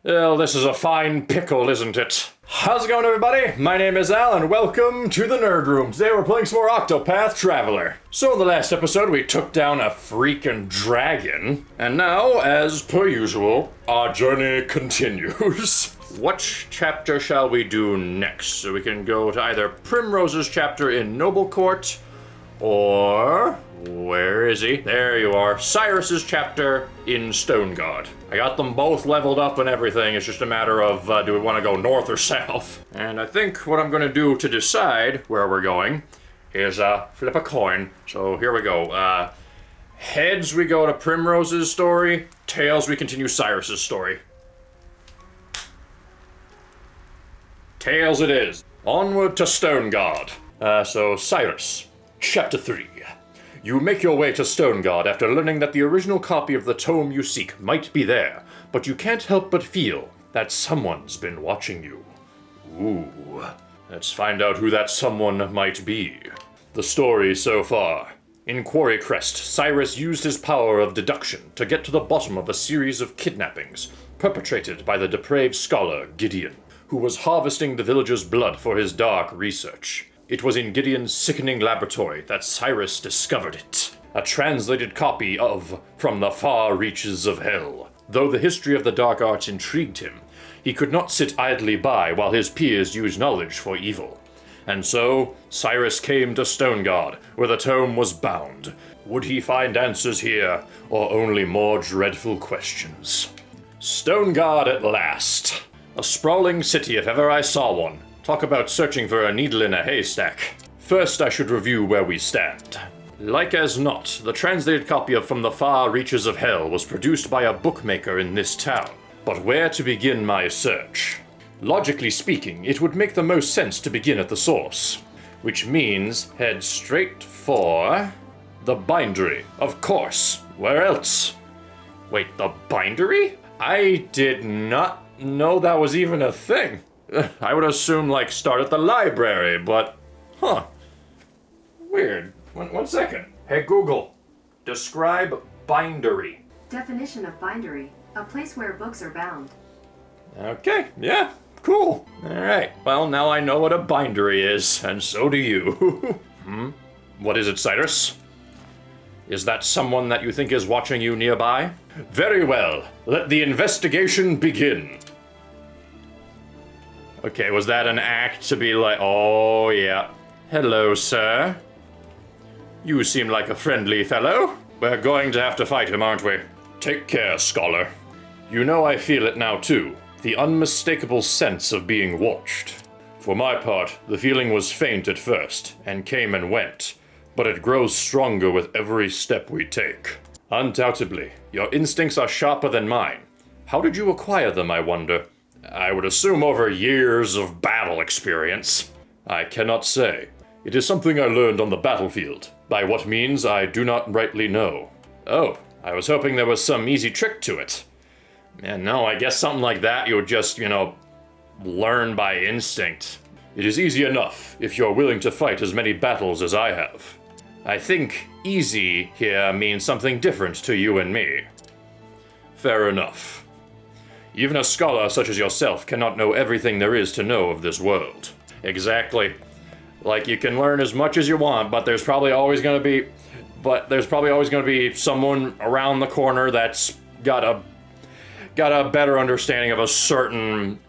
Well, this is a fine pickle, isn't it? How's it going, everybody? My name is Al, and welcome to the Nerd Room. Today we're playing some more Octopath Traveler. So in the last episode, we took down a freaking dragon, and now, as per usual, our journey continues. What chapter shall we do next? So we can go to either Primrose's chapter in Noble Court, or... where is he? There you are. Cyrus's chapter in Stoneguard. I got them both leveled up and everything. It's just a matter of, do we want to go north or south? And I think what I'm going to do to decide where we're going is flip a coin. So here we go. Heads, we go to Primrose's story. Tails, we continue Cyrus's story. Tails it is. Onward to Stoneguard. So Cyrus, chapter 3. You make your way to Stoneguard after learning that the original copy of the tome you seek might be there, but you can't help but feel that someone's been watching you. Ooh, let's find out who that someone might be. The story so far. In Quarry Crest, Cyrus used his power of deduction to get to the bottom of a series of kidnappings perpetrated by the depraved scholar Gideon, who was harvesting the villagers' blood for his dark research. It was in Gideon's sickening laboratory that Cyrus discovered it. A translated copy of From the Far Reaches of Hell. Though the history of the dark arts intrigued him, he could not sit idly by while his peers used knowledge for evil. And so, Cyrus came to Stoneguard, where the tome was bound. Would he find answers here, or only more dreadful questions? Stoneguard at last. A sprawling city if ever I saw one. Talk about searching for a needle in a haystack. First, I should review where we stand. Like as not, the translated copy of From the Far Reaches of Hell was produced by a bookmaker in this town. But where to begin my search? Logically speaking, it would make the most sense to begin at the source. Which means head straight for... the bindery, of course. Where else? Wait, the bindery? I did not know that was even a thing. I would assume, like, start at the library, but... huh. Weird. One second. Hey, Google. Describe bindery. Definition of bindery. A place where books are bound. Okay, yeah, cool. Alright, well, now I know what a bindery is, and so do you. What is it, Cyrus? Is that someone that you think is watching you nearby? Very well. Let the investigation begin. Okay, was that an act to be like, oh yeah. Hello, sir. You seem like a friendly fellow. We're going to have to fight him, aren't we? Take care, scholar. You know I feel it now too. The unmistakable sense of being watched. For my part, the feeling was faint at first, and came and went. But it grows stronger with every step we take. Undoubtedly, your instincts are sharper than mine. How did you acquire them, I wonder? I would assume over years of battle experience. I cannot say. It is something I learned on the battlefield. By what means, I do not rightly know. Oh, I was hoping there was some easy trick to it. And no, I guess something like that you would just, learn by instinct. It is easy enough if you're willing to fight as many battles as I have. I think easy here means something different to you and me. Fair enough. Even a scholar such as yourself cannot know everything there is to know of this world. Exactly. Like, you can learn as much as you want, but there's probably always going to be someone around the corner that's got a better understanding of a certain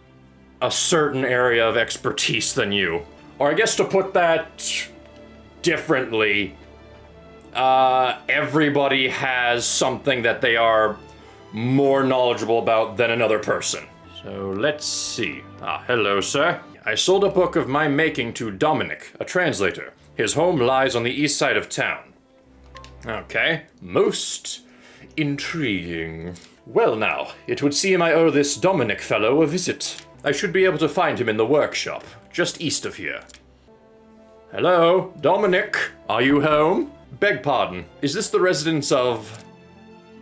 area of expertise than you. Or I guess to put that differently, everybody has something that they are more knowledgeable about than another person. So let's see. Hello, sir. I sold a book of my making to Dominic, a translator. His home lies on the east side of town. Okay. Most intriguing. Well now, it would seem I owe this Dominic fellow a visit. I should be able to find him in the workshop, just east of here. Hello, Dominic. Are you home? Beg pardon, is this the residence of...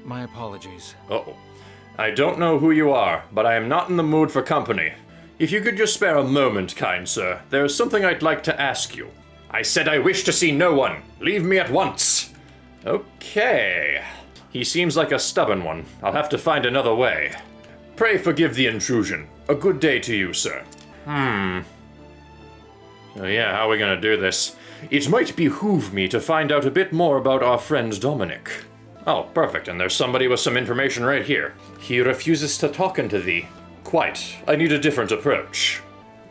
My apologies. Uh-oh. I don't know who you are, but I am not in the mood for company. If you could just spare a moment, kind sir, there is something I'd like to ask you. I said I wish to see no one. Leave me at once. Okay. He seems like a stubborn one. I'll have to find another way. Pray forgive the intrusion. A good day to you, sir. Oh yeah, how are we gonna do this? It might behoove me to find out a bit more about our friend Dominic. Oh, perfect, and there's somebody with some information right here. He refuses to talk unto thee. Quite. I need a different approach.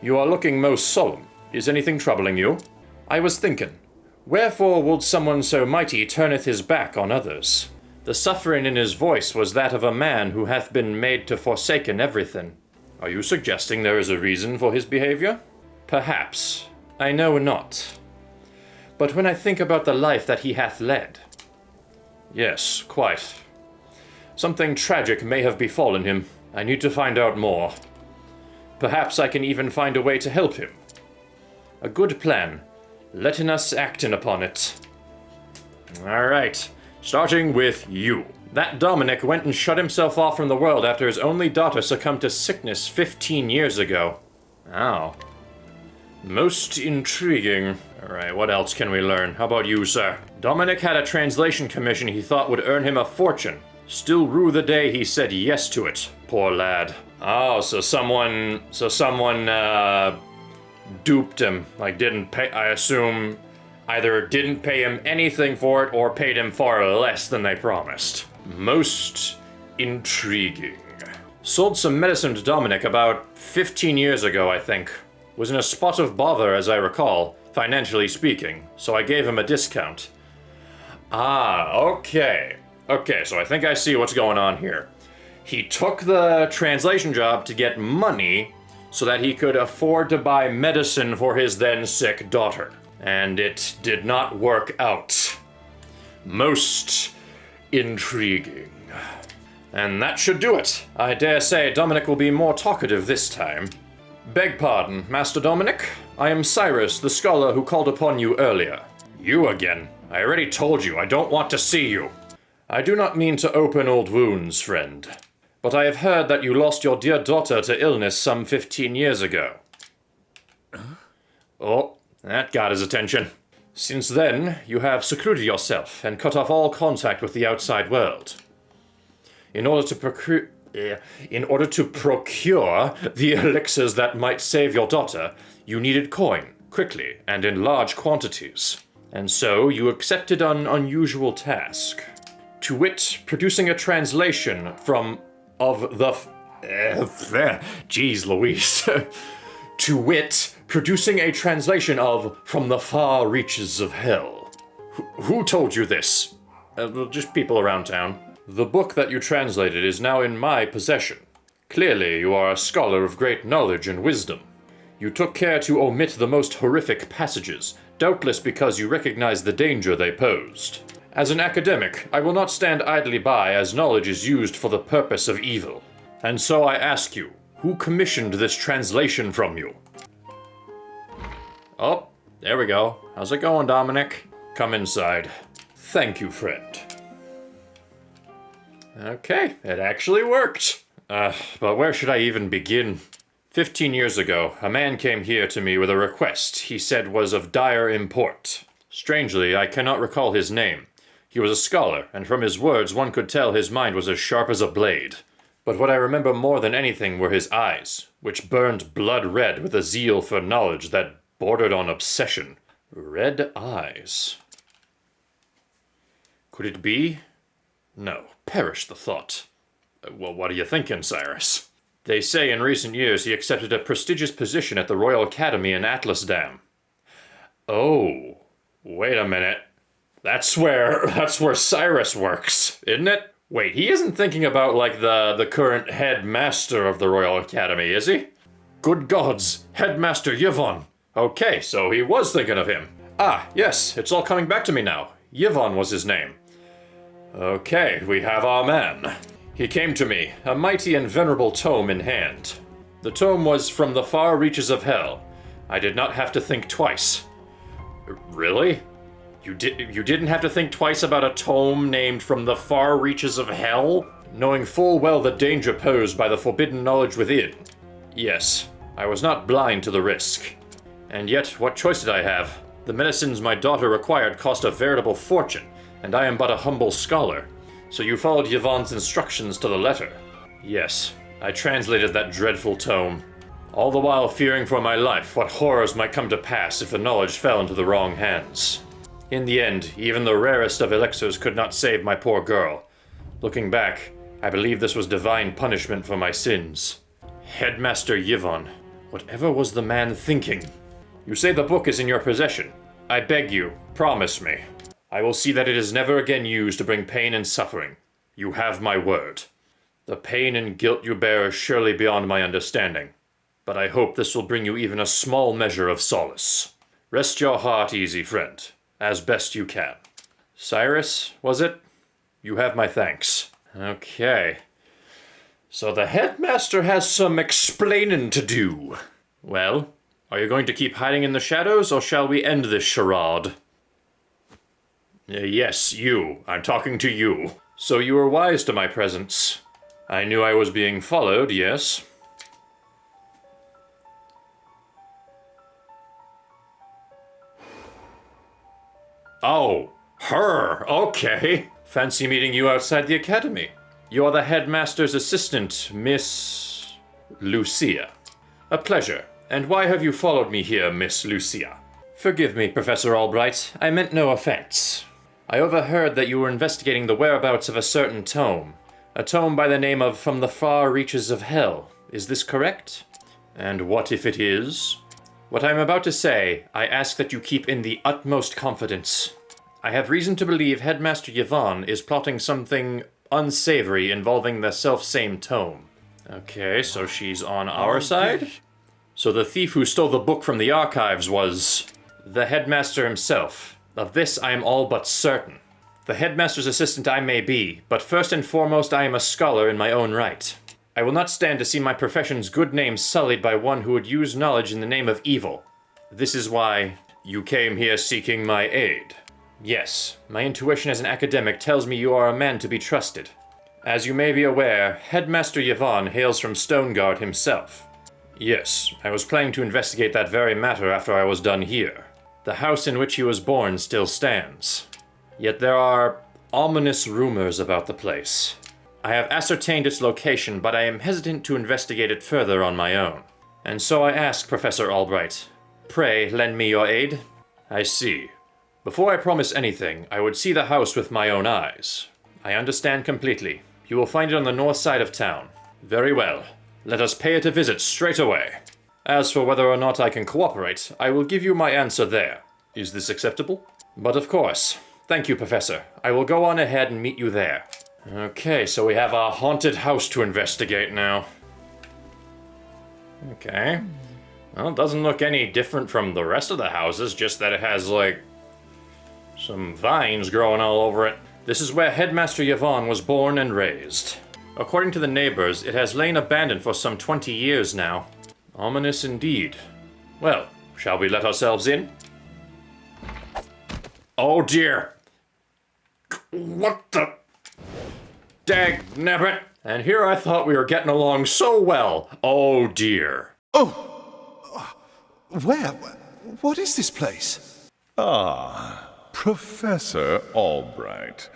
You are looking most solemn. Is anything troubling you? I was thinking, wherefore would someone so mighty turneth his back on others? The suffering in his voice was that of a man who hath been made to forsaken everything. Are you suggesting there is a reason for his behavior? Perhaps. I know not. But when I think about the life that he hath led... Yes, quite. Something tragic may have befallen him. I need to find out more. Perhaps I can even find a way to help him. A good plan. Letting us acting upon it. Alright, starting with you. That Dominic went and shut himself off from the world after his only daughter succumbed to sickness 15 years ago. Oh. Most intriguing. Alright, what else can we learn? How about you, sir? Dominic had a translation commission he thought would earn him a fortune. Still rue the day he said yes to it. Poor lad. Oh, so someone duped him. Like, didn't pay, I assume, either didn't pay him anything for it or paid him far less than they promised. Most intriguing. Sold some medicine to Dominic about 15 years ago, I think. Was in a spot of bother, as I recall, financially speaking, so I gave him a discount. Ah, okay. Okay, so I think I see what's going on here. He took the translation job to get money so that he could afford to buy medicine for his then sick daughter. And it did not work out. Most intriguing. And that should do it. I dare say Dominic will be more talkative this time. Beg pardon, Master Dominic. I am Cyrus, the scholar who called upon you earlier. You again? I already told you, I don't want to see you. I do not mean to open old wounds, friend. But I have heard that you lost your dear daughter to illness some 15 years ago. Oh, that got his attention. Since then, you have secluded yourself and cut off all contact with the outside world. In order to procure the elixirs that might save your daughter, you needed coin, quickly, and in large quantities. And so you accepted an unusual task. To wit, producing a translation Jeez Louise. To wit, producing a translation of From the Far Reaches of Hell. Who told you this? Just people around town. The book that you translated is now in my possession. Clearly, you are a scholar of great knowledge and wisdom. You took care to omit the most horrific passages, doubtless because you recognized the danger they posed. As an academic, I will not stand idly by as knowledge is used for the purpose of evil. And so I ask you, who commissioned this translation from you? Oh, there we go. How's it going, Dominic? Come inside. Thank you, friend. Okay, it actually worked. But where should I even begin? 15 years ago, a man came here to me with a request he said was of dire import. Strangely, I cannot recall his name. He was a scholar, and from his words one could tell his mind was as sharp as a blade. But what I remember more than anything were his eyes, which burned blood red with a zeal for knowledge that bordered on obsession. Red eyes. Could it be? No, perish the thought. Well, what are you thinking, Cyrus? They say in recent years he accepted a prestigious position at the Royal Academy in Atlasdam. Oh, wait a minute. That's where Cyrus works, isn't it? Wait, he isn't thinking about, like, the current headmaster of the Royal Academy, is he? Good gods, Headmaster Yvonne. Okay, so he was thinking of him. Ah, yes, it's all coming back to me now. Yvonne was his name. Okay, we have our man. He came to me, a mighty and venerable tome in hand. The tome was From the Far Reaches of Hell. I did not have to think twice. Really? You didn't have to think twice about a tome named From the Far Reaches of Hell? Knowing full well the danger posed by the forbidden knowledge within. Yes, I was not blind to the risk. And yet, what choice did I have? The medicines my daughter required cost a veritable fortune, and I am but a humble scholar. So you followed Yvonne's instructions to the letter. Yes, I translated that dreadful tome, all the while fearing for my life what horrors might come to pass if the knowledge fell into the wrong hands. In the end, even the rarest of elixirs could not save my poor girl. Looking back, I believe this was divine punishment for my sins. Headmaster Yvonne, whatever was the man thinking? You say the book is in your possession. I beg you, promise me. I will see that it is never again used to bring pain and suffering. You have my word. The pain and guilt you bear is surely beyond my understanding, but I hope this will bring you even a small measure of solace. Rest your heart easy, friend, as best you can. Cyrus, was it? You have my thanks. Okay. So the headmaster has some explaining to do. Well, are you going to keep hiding in the shadows, or shall we end this charade? Yes, you. I'm talking to you. So you were wise to my presence. I knew I was being followed, yes? Oh, her, okay. Fancy meeting you outside the academy. You're the headmaster's assistant, Miss Lucia. A pleasure. And why have you followed me here, Miss Lucia? Forgive me, Professor Albright. I meant no offense. I overheard that you were investigating the whereabouts of a certain tome. A tome by the name of From the Far Reaches of Hell. Is this correct? And what if it is? What I'm about to say, I ask that you keep in the utmost confidence. I have reason to believe Headmaster Yvonne is plotting something unsavory involving the self-same tome. Okay, so she's on our side? So the thief who stole the book from the archives was the headmaster himself. Of this I am all but certain. The headmaster's assistant I may be, but first and foremost I am a scholar in my own right. I will not stand to see my profession's good name sullied by one who would use knowledge in the name of evil. This is why you came here seeking my aid. Yes, my intuition as an academic tells me you are a man to be trusted. As you may be aware, Headmaster Yvonne hails from Stoneguard himself. Yes, I was planning to investigate that very matter after I was done here. The house in which he was born still stands. Yet there are ominous rumors about the place. I have ascertained its location, but I am hesitant to investigate it further on my own. And so I ask, Professor Albright, pray lend me your aid? I see. Before I promise anything, I would see the house with my own eyes. I understand completely. You will find it on the north side of town. Very well. Let us pay it a visit straight away. As for whether or not I can cooperate, I will give you my answer there. Is this acceptable? But of course. Thank you, Professor. I will go on ahead and meet you there. Okay, so we have a haunted house to investigate now. Okay. Well, it doesn't look any different from the rest of the houses, just that it has, like, some vines growing all over it. This is where Headmaster Yvonne was born and raised. According to the neighbors, it has lain abandoned for some 20 years now. Ominous indeed. Well, shall we let ourselves in? Oh dear! What the? Dagnabbit! And here I thought we were getting along so well. Oh dear. Oh! Where? What is this place? Ah, Professor Albright.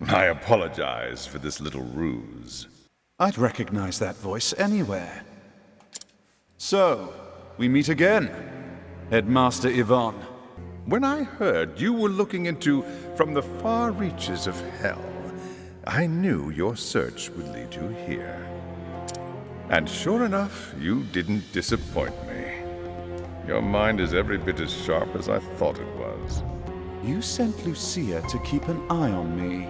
I apologize for this little ruse. I'd recognize that voice anywhere. So, we meet again, Headmaster Yvonne. When I heard you were looking into From the Far Reaches of Hell, I knew your search would lead you here. And sure enough, you didn't disappoint me. Your mind is every bit as sharp as I thought it was. You sent Lucia to keep an eye on me.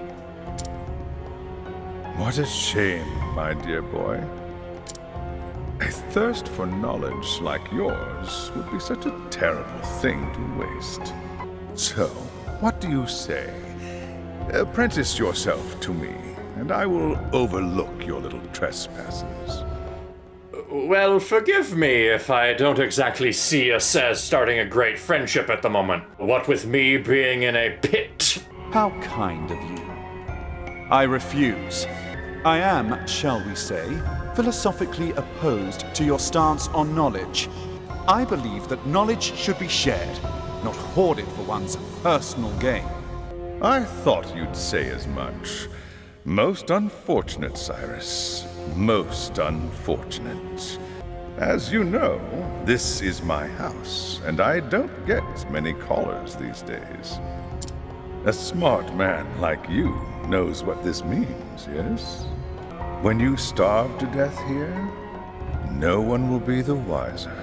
What a shame, my dear boy. A thirst for knowledge like yours would be such a terrible thing to waste. So, what do you say? Apprentice yourself to me, and I will overlook your little trespasses. Well, forgive me if I don't exactly see us as starting a great friendship at the moment. What with me being in a pit. How kind of you. I refuse. I am, shall we say, philosophically opposed to your stance on knowledge. I believe that knowledge should be shared, not hoarded for one's personal gain. I thought you'd say as much. Most unfortunate, Cyrus. Most unfortunate. As you know, this is my house, and I don't get many callers these days. A smart man like you knows what this means, yes? When you starve to death here, no one will be the wiser.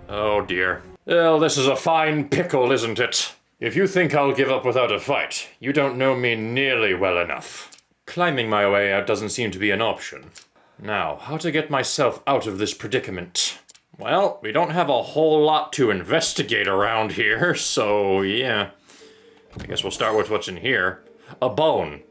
Oh dear. Well, this is a fine pickle, isn't it? If you think I'll give up without a fight, you don't know me nearly well enough. Climbing my way out doesn't seem to be an option. Now, how to get myself out of this predicament? Well, we don't have a whole lot to investigate around here, so yeah. I guess we'll start with what's in here. A bone.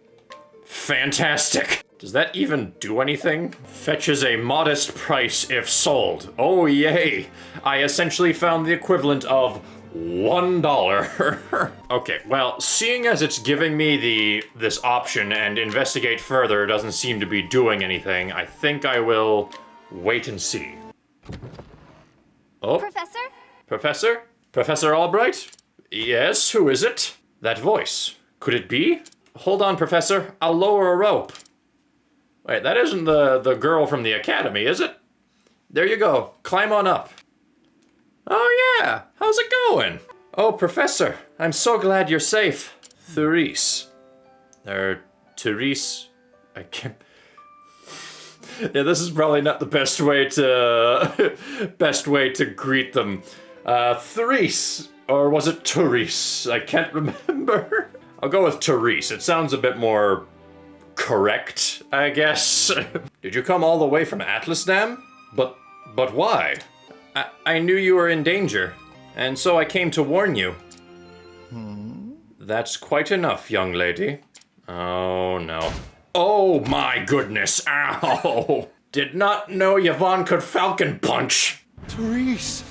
Fantastic! Does that even do anything? Fetches a modest price if sold. Oh yay! I essentially found the equivalent of $1. Okay, well, seeing as it's giving me this option and investigate further doesn't seem to be doing anything, I think I will wait and see. Oh? Professor? Professor? Professor Albright? Yes, who is it? That voice. Could it be? Hold on, Professor. I'll lower a rope. Wait, that isn't the girl from the academy, is it? There you go. Climb on up. Oh yeah, how's it going? Oh, Professor, I'm so glad you're safe. Therese. Therese? I can't... Yeah, this is probably not the best way to greet them. Therese, or was it Therese? I can't remember. I'll go with Therese. It sounds a bit more correct, I guess. Did you come all the way from Atlasdam? But why? I knew you were in danger, and so I came to warn you. That's quite enough, young lady. Oh no. Oh my goodness, ow! Did not know Yvonne could falcon punch. Therese!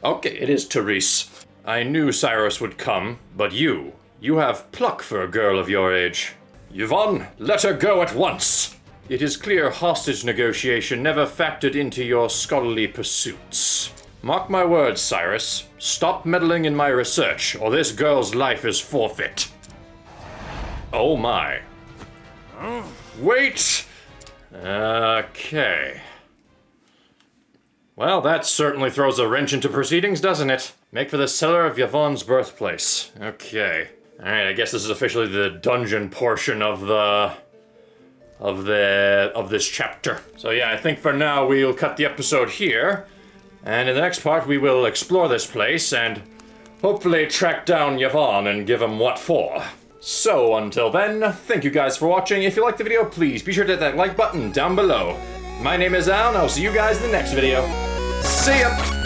Okay, it is Therese. I knew Cyrus would come, but you have pluck for a girl of your age. Yvonne, let her go at once! It is clear hostage negotiation never factored into your scholarly pursuits. Mark my words, Cyrus. Stop meddling in my research, or this girl's life is forfeit. Oh my. Wait! Okay. Well, that certainly throws a wrench into proceedings, doesn't it? Make for the cellar of Yvonne's birthplace. Okay. Alright, I guess this is officially the dungeon portion of this chapter. So yeah, I think for now we'll cut the episode here. And in the next part we will explore this place and hopefully track down Yvonne and give him what for. So until then, thank you guys for watching. If you liked the video, please be sure to hit that like button down below. My name is Al, and I'll see you guys in the next video. See ya!